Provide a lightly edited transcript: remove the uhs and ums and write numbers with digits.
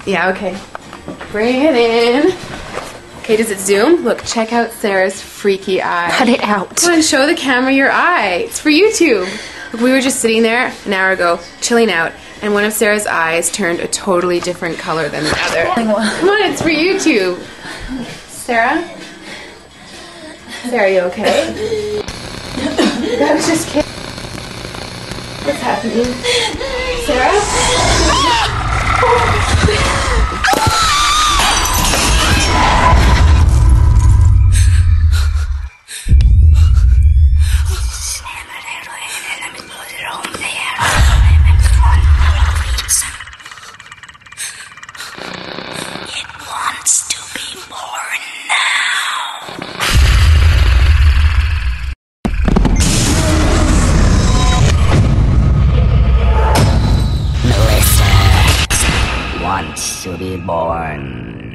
Yeah, okay. Bring it in. Okay, does it zoom? Look, check out Sarah's freaky eye. Cut it out. Come on, show the camera your eye. It's for YouTube. Look, we were just sitting there an hour ago, chilling out, and one of Sarah's eyes turned a totally different color than the other. Come on, it's for YouTube. Sarah? Sarah, you okay? I was just kidding. What's happening? Sarah? It wants to be born now. Melissa wants to be born